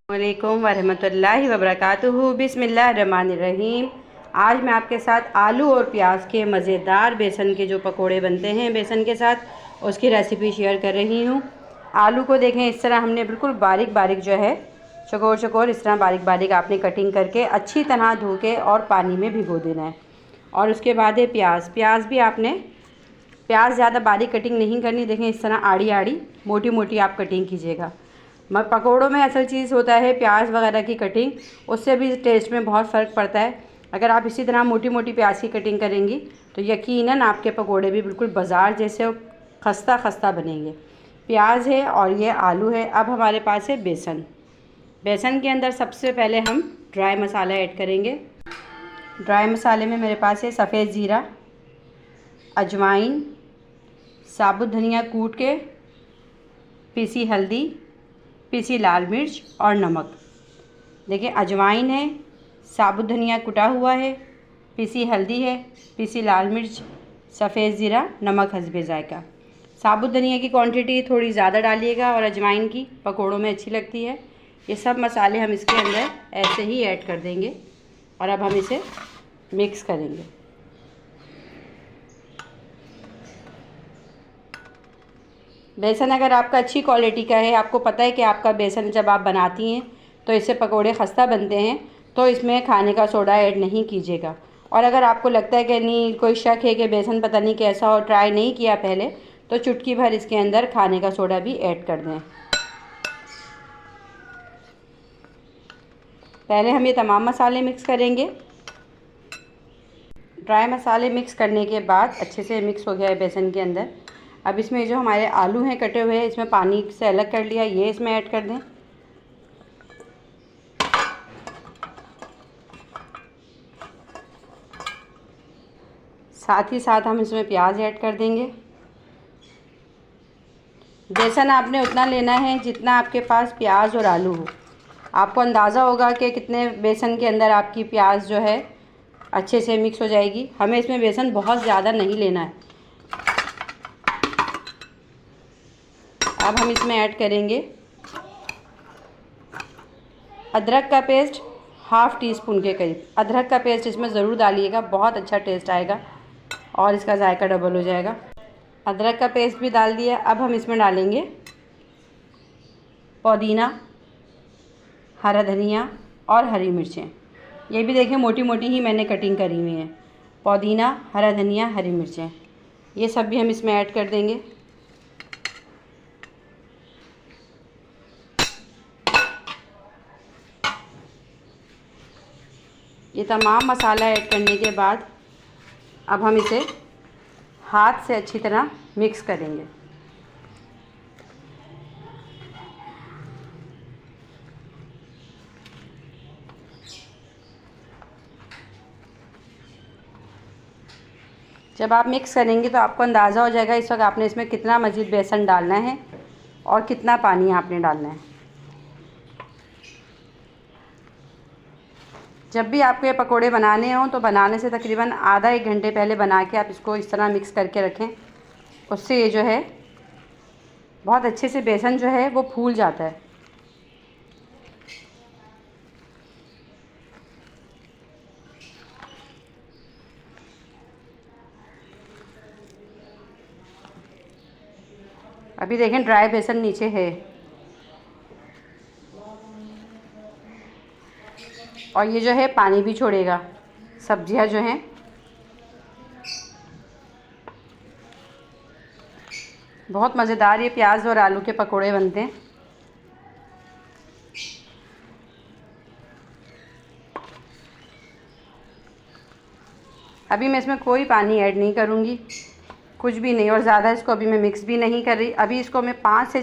वालेकुम वरहमतुल्लाहि वबरकातुहू। बिस्मिल्लाहिर्रहमानिर्रहीम। आज मैं आपके साथ आलू और प्याज के मज़ेदार बेसन के जो पकोड़े बनते हैं बेसन के साथ, उसकी रेसिपी शेयर कर रही हूँ। आलू को देखें, इस तरह हमने बिल्कुल बारीक बारीक जो है चकोर चकोर इस तरह बारीक बारीक आपने कटिंग करके अच्छी तरह धो के और पानी में भिगो देना है। और उसके बाद है प्याज भी आपने प्याज ज़्यादा बारीक कटिंग नहीं करनी। देखें, इस तरह आड़ी आड़ी मोटी मोटी आप कटिंग कीजिएगा। पकोड़ों में असल चीज़ होता है प्याज वगैरह की कटिंग, उससे भी टेस्ट में बहुत फ़र्क पड़ता है। अगर आप इसी तरह मोटी मोटी प्याज की कटिंग करेंगी तो यकीनन आपके पकोड़े भी बिल्कुल बाज़ार जैसे खस्ता खस्ता बनेंगे। प्याज है और ये आलू है। अब हमारे पास है बेसन। बेसन के अंदर सबसे पहले हम ड्राई मसाला ऐड करेंगे। ड्राई मसाले में मेरे पास है सफ़ेद ज़ीरा, अजवाइन, साबुत धनिया कूट के, पीसी हल्दी, पीसी लाल मिर्च और नमक। देखिए, अजवाइन है, साबुत धनिया कुटा हुआ है, पीसी हल्दी है, पीसी लाल मिर्च, सफ़ेद ज़ीरा, नमक हस्बे ज़ायका। साबुत धनिया की क्वांटिटी थोड़ी ज़्यादा डालिएगा और अजवाइन की पकोड़ों में अच्छी लगती है। ये सब मसाले हम इसके अंदर ऐसे ही ऐड कर देंगे और अब हम इसे मिक्स करेंगे। बेसन अगर आपका अच्छी क्वालिटी का है, आपको पता है कि आपका बेसन जब आप बनाती हैं तो इससे पकोड़े खस्ता बनते हैं, तो इसमें खाने का सोडा ऐड नहीं कीजिएगा। और अगर आपको लगता है कि नहीं, कोई शक है कि बेसन पता नहीं कैसा और ट्राई नहीं किया पहले, तो चुटकी भर इसके अंदर खाने का सोडा भी ऐड कर दें। पहले हम ये तमाम मसाले मिक्स करेंगे। ड्राई मसाले मिक्स करने के बाद अच्छे से मिक्स हो गया है बेसन के अंदर। अब इसमें जो हमारे आलू हैं कटे हुए, इसमें पानी से अलग कर लिया, ये इसमें ऐड कर दें। साथ ही साथ हम इसमें प्याज ऐड कर देंगे। बेसन आपने उतना लेना है जितना आपके पास प्याज और आलू हो। आपको अंदाज़ा होगा कि कितने बेसन के अंदर आपकी प्याज जो है अच्छे से मिक्स हो जाएगी। हमें इसमें बेसन बहुत ज़्यादा नहीं लेना है। अब हम इसमें ऐड करेंगे अदरक का पेस्ट, हाफ़ टी स्पून के करीब। अदरक का पेस्ट इसमें ज़रूर डालिएगा, बहुत अच्छा टेस्ट आएगा और इसका जायका डबल हो जाएगा। अदरक का पेस्ट भी डाल दिया। अब हम इसमें डालेंगे पुदीना, हरा धनिया और हरी मिर्चें। ये भी देखिए मोटी मोटी ही मैंने कटिंग करी हुई है। पुदीना, हरा धनिया, हरी मिर्चें, ये सब भी हम इसमें ऐड कर देंगे। ये तमाम मसाला ऐड करने के बाद अब हम इसे हाथ से अच्छी तरह मिक्स करेंगे। जब आप मिक्स करेंगे तो आपको अंदाज़ा हो जाएगा इस वक्त आपने इसमें कितना मज़ीद बेसन डालना है और कितना पानी आपने डालना है। जब भी आपको ये पकोड़े बनाने हों तो बनाने से तकरीबन आधा एक घंटे पहले बना के आप इसको इस तरह मिक्स करके रखें। उससे ये जो है बहुत अच्छे से बेसन जो है वो फूल जाता है। अभी देखें ड्राई बेसन नीचे है और ये जो है पानी भी छोड़ेगा। सब्जियां जो हैं बहुत मज़ेदार ये प्याज और आलू के पकोड़े बनते हैं। अभी मैं इसमें कोई पानी ऐड नहीं करूँगी, कुछ भी नहीं, और ज़्यादा इसको अभी मैं मिक्स भी नहीं कर रही। अभी इसको मैं 5 से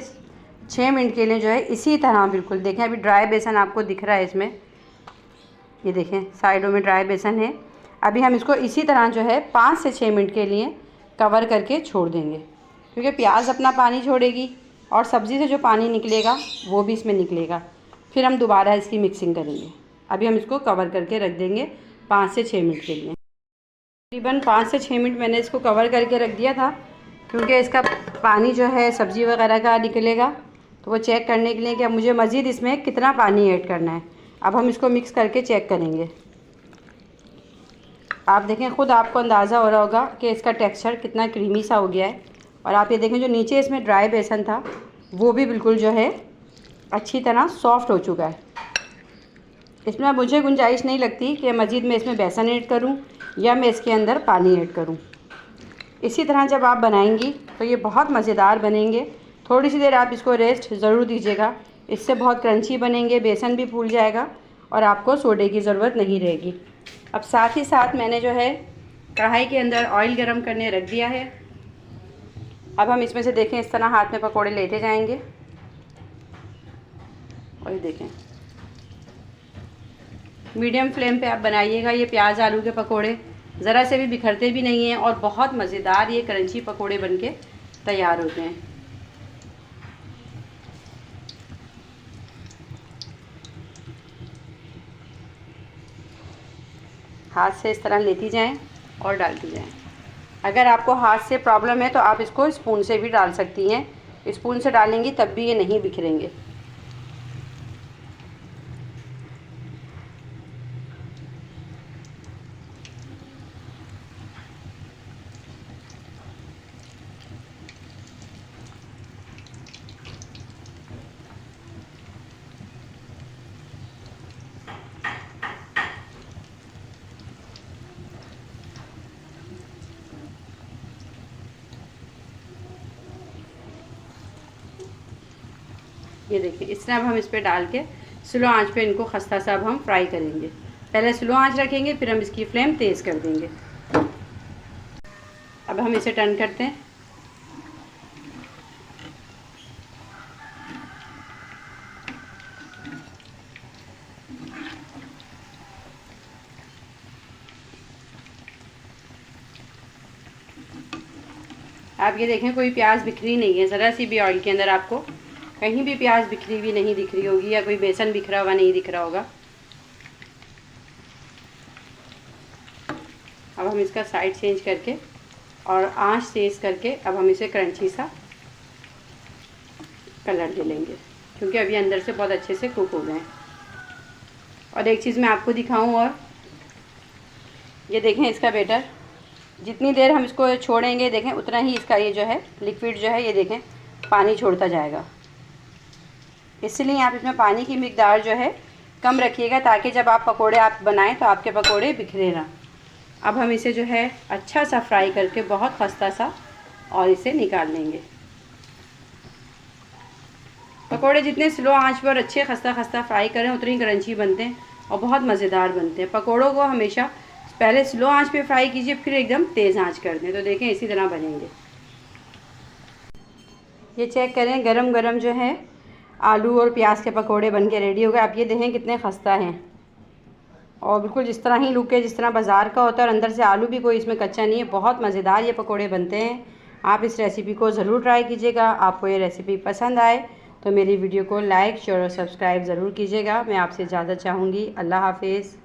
6 मिनट के लिए जो है इसी तरह बिल्कुल, देखें अभी ड्राई बेसन आपको दिख रहा है इसमें, ये देखें साइडों में ड्राई बेसन है। अभी हम इसको इसी तरह जो है 5 से 6 मिनट के लिए कवर करके छोड़ देंगे, क्योंकि प्याज अपना पानी छोड़ेगी और सब्ज़ी से जो पानी निकलेगा वो भी इसमें निकलेगा। फिर हम दोबारा इसकी मिक्सिंग करेंगे। अभी हम इसको कवर करके रख देंगे 5 से 6 मिनट के लिए। तकरीबन 5 से 6 मिनट मैंने इसको कवर करके रख दिया था, क्योंकि इसका पानी जो है सब्ज़ी वगैरह का निकलेगा तो वो चेक करने के लिए कि अब मुझे मज़ीद इसमें कितना पानी ऐड करना है। अब हम इसको मिक्स करके चेक करेंगे। आप देखें, ख़ुद आपको अंदाज़ा हो रहा होगा कि इसका टेक्सचर कितना क्रीमी सा हो गया है। और आप ये देखें, जो नीचे इसमें ड्राई बेसन था वो भी बिल्कुल जो है अच्छी तरह सॉफ़्ट हो चुका है। इसमें अब मुझे गुंजाइश नहीं लगती कि मज़ीद मैं इसमें बेसन ऐड करूं या मैं इसके अंदर पानी ऐड करूं। इसी तरह जब आप बनाएंगी तो ये बहुत मज़ेदार बनेंगे। थोड़ी सी देर आप इसको रेस्ट ज़रूर दीजिएगा, इससे बहुत क्रंची बनेंगे, बेसन भी फूल जाएगा और आपको सोडे की ज़रूरत नहीं रहेगी। अब साथ ही साथ मैंने जो है कढ़ाई के अंदर ऑयल गरम करने रख दिया है। अब हम इसमें से देखें, इस तरह हाथ में पकोड़े लेते जाएंगे और ये देखें, मीडियम फ्लेम पे आप बनाइएगा। ये प्याज आलू के पकोड़े ज़रा से भी बिखरते भी नहीं हैं और बहुत मज़ेदार ये क्रंची पकोड़े बनके तैयार होते हैं। हाथ से इस तरह लेती जाएं और डालती जाएं। अगर आपको हाथ से प्रॉब्लम है तो आप इसको स्पून से भी डाल सकती हैं। स्पून से डालेंगी तब भी ये नहीं बिखरेंगे। ये देखिए, इस तरह अब हम इस पर डाल के स्लो आंच पे इनको खस्ता सा अब हम फ्राई करेंगे। पहले स्लो आंच रखेंगे, फिर हम इसकी फ्लेम तेज़ कर देंगे। अब हम इसे टर्न करते हैं। आप ये देखें, कोई प्याज बिखरी नहीं है, ज़रा सी भी ऑयल के अंदर आपको कहीं भी प्याज बिखरी हुई नहीं दिख रही होगी या कोई बेसन बिखरा हुआ नहीं दिख रहा होगा। अब हम इसका साइड चेंज करके और आंच तेज़ करके अब हम इसे क्रंची सा कलर दे लेंगे, क्योंकि अभी अंदर से बहुत अच्छे से कुक हो गए हैं। और एक चीज़ मैं आपको दिखाऊं, और ये देखें, इसका बैटर जितनी देर हम इसको छोड़ेंगे, देखें उतना ही इसका ये जो है लिक्विड जो है, ये देखें पानी छोड़ता जाएगा। इसलिए आप इसमें पानी की मिकदार जो है कम रखिएगा, ताकि जब आप पकोड़े आप बनाएं तो आपके पकोड़े बिखरे ना। अब हम इसे जो है अच्छा सा फ्राई करके बहुत खस्ता सा और इसे निकाल लेंगे। पकोड़े जितने स्लो आंच पर अच्छे खस्ता खस्ता फ्राई करें उतनी क्रंची बनते हैं और बहुत मज़ेदार बनते हैं। पकोड़ों को हमेशा पहले स्लो आंच पे फ्राई कीजिए, फिर एकदम तेज़ आंच कर दें, तो देखें इसी तरह बनेंगे। ये चेक करें, गरम गरम जो है आलू और प्याज के पकोड़े बन के रेडी हो गए। आप ये देखें कितने खस्ता हैं और बिल्कुल जिस तरह ही लुक है, जिस तरह बाज़ार का होता है, और अंदर से आलू भी कोई इसमें कच्चा नहीं है। बहुत मज़ेदार ये पकोड़े बनते हैं। आप इस रेसिपी को ज़रूर ट्राई कीजिएगा। आपको ये रेसिपी पसंद आए तो मेरी वीडियो को लाइक शेयर और सब्सक्राइब ज़रूर कीजिएगा। मैं आपसे इजाज़त चाहूँगी। अल्लाह हाफिज़।